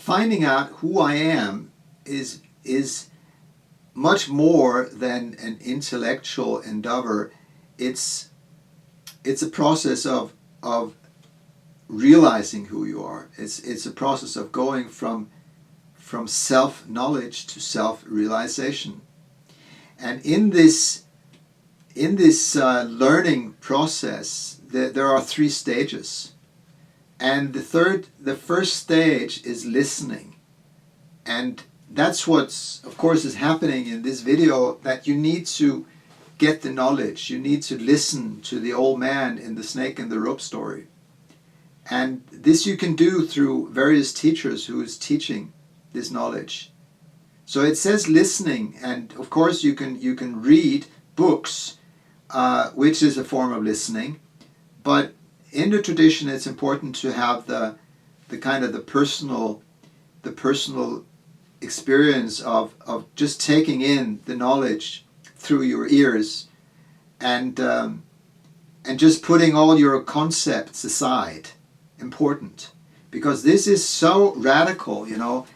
finding out who I am is much more than an intellectual endeavor. It's a process of realizing who you are. It's a process of going from self-knowledge to self-realization. And in this learning process, there are three stages. And the first stage is listening. And that's what's, of course, is happening in this video, that you need to get the knowledge. You need to listen to the old man in the snake and the rope story. And this you can do through various teachers who is teaching this knowledge. So it says listening, and of course you can read books, which is a form of listening. But in the tradition, it's important to have the kind of the personal experience of just taking in the knowledge through your ears, and just putting all your concepts aside. Important, because this is so radical.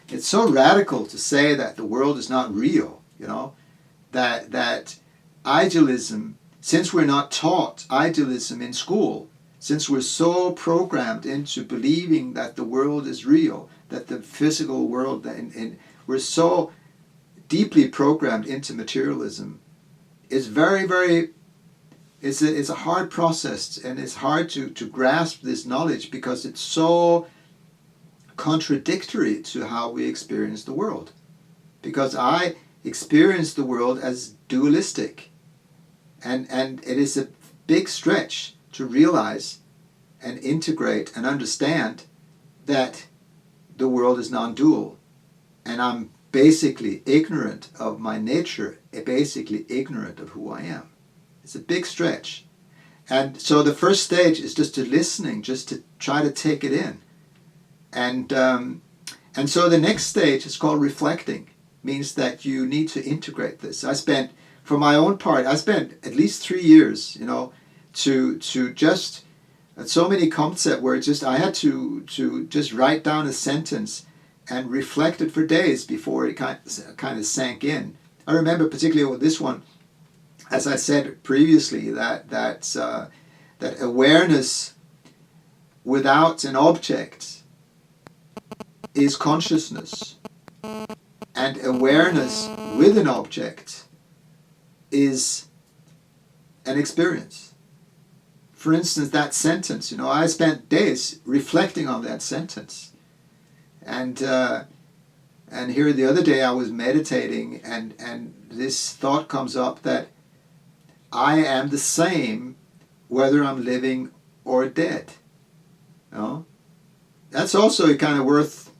It's so radical to say that the world is not real. That idealism, since we're not taught idealism in school, since we're so programmed into believing that the world is real, that the physical world, and we're so deeply programmed into materialism, is very, very, it's a hard process, and it's hard to grasp this knowledge, because it's so contradictory to how we experience the world. Because I experience the world as dualistic, and it is a big stretch to realize and integrate and understand that the world is non-dual, and I'm basically ignorant of my nature, basically ignorant of who I am. It's a big stretch. And so the first stage is just to listening, just to try to take it in. And so the next stage is called reflecting. Means that you need to integrate this. For my own part, I spent at least 3 years, to just so many concepts where I had to just write down a sentence and reflect it for days before it kind of sank in. I remember particularly with this one, as I said previously, that awareness without an object is consciousness, and awareness with an object is an experience. For instance, that sentence, I spent days reflecting on that sentence, and here the other day I was meditating, and this thought comes up that I am the same whether I'm living or dead. That's also kind of worth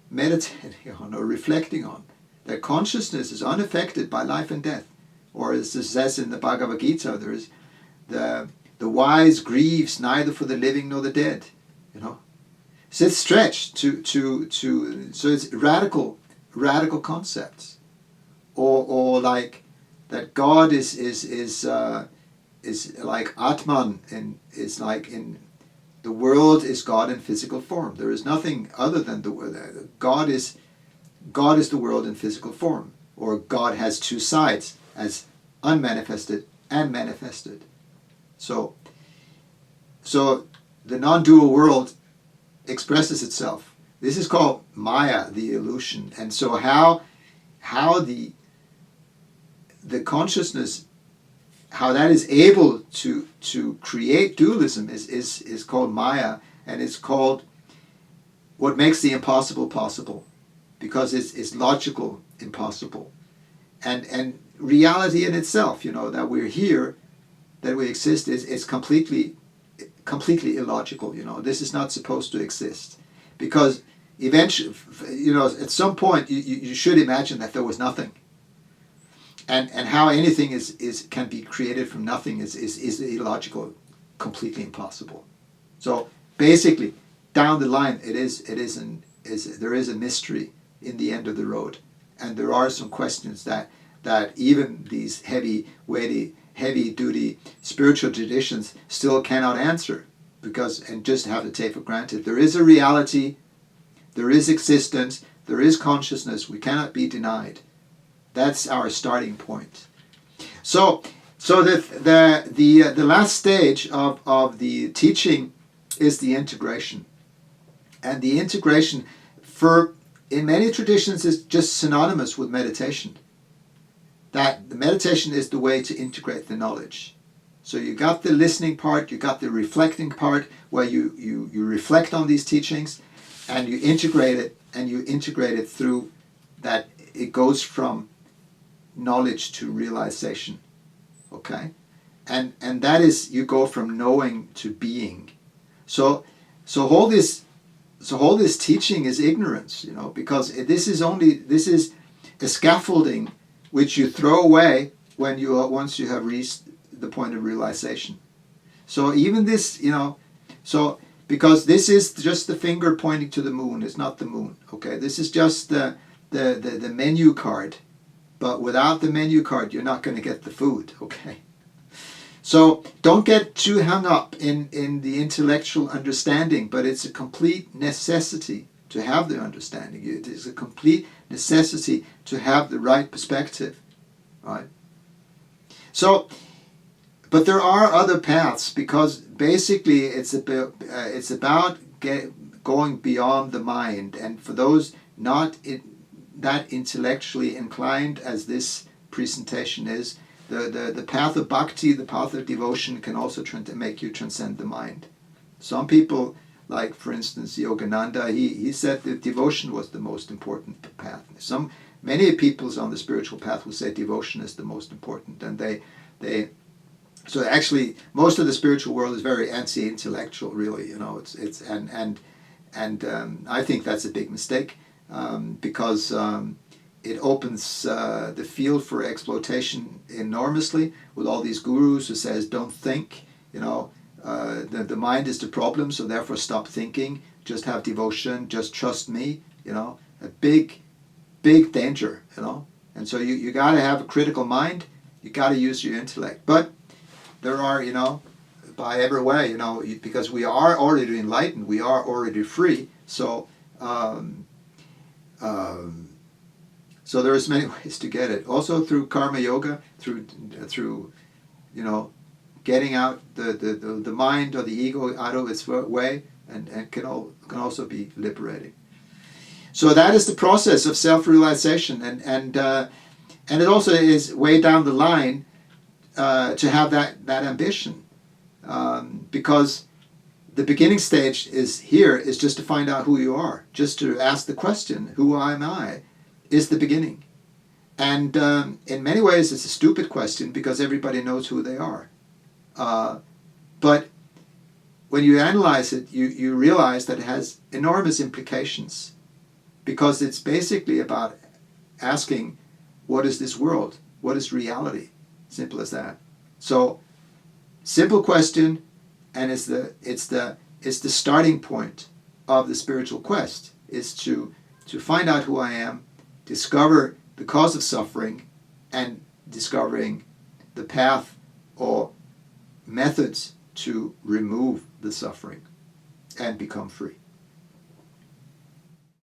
meditating on or reflecting on. That consciousness is unaffected by life and death. Or as it says in the Bhagavad Gita, there is the wise grieves neither for the living nor the dead. So it's stretched so it's radical concepts. Or like that God is like Atman, and is like in the world is God in physical form. There is nothing other than the world. God is the world in physical form, or God has two sides, as unmanifested and manifested. So the non-dual world expresses itself. This is called Maya, the illusion. And so how the consciousness, how that is able to create dualism is called Maya, and it's called what makes the impossible possible, because it's logical impossible, and reality in itself, that we're here, that we exist, is completely illogical. This is not supposed to exist, because eventually, at some point you should imagine that there was nothing. And how anything can be created from nothing is illogical, completely impossible. So basically, down the line, there is a mystery in the end of the road, and there are some questions that even these heavy duty spiritual traditions still cannot answer, and just have to take for granted. There is a reality There is existence. There is consciousness. We cannot be denied. That's our starting point. So the last stage of the teaching is the integration. And the integration, in many traditions, is just synonymous with meditation. That the meditation is the way to integrate the knowledge. So you got the listening part, you got the reflecting part, where you reflect on these teachings, and you integrate it through that. It goes from knowledge to realization. Okay? And that is, you go from knowing to being. So all this teaching is ignorance, because this is a scaffolding which you throw away once you have reached the point of realization. So even this, because this is just the finger pointing to the moon, it's not the moon. Okay, this is just the menu card, but without the menu card, you're not going to get the food. Okay. So don't get too hung up in the intellectual understanding, but it's a complete necessity to have the understanding. It is a complete necessity to have the right perspective, right? So, but there are other paths, because basically it's about going beyond the mind. And for those not that intellectually inclined as this presentation is, the path of bhakti, the path of devotion, can also make you transcend the mind. Some people, like for instance Yogananda, he said that devotion was the most important path. Many people on the spiritual path will say devotion is the most important, and so actually most of the spiritual world is very anti-intellectual, really. I think that's a big mistake, because it opens the field for exploitation enormously, with all these gurus who says don't think, the mind is the problem, so therefore stop thinking, just have devotion, just trust me, a big danger, and so you got to have a critical mind, you got to use your intellect. But there are, by every way, because we are already enlightened, we are already free, so so there's many ways to get it. Also through karma yoga, through getting out the mind or the ego out of its way, and can also be liberating. So that is the process of self-realization, and it also is way down the line to have that ambition, because the beginning stage is just to find out who you are, just to ask the question, who am I, is the beginning. And in many ways it's a stupid question, because everybody knows who they are. But when you analyze it, you realize that it has enormous implications, because it's basically about asking, what is this world? What is reality? Simple as that. So, simple question, and it's the starting point of the spiritual quest, is to find out who I am, discover the cause of suffering, and discovering the path or methods to remove the suffering and become free.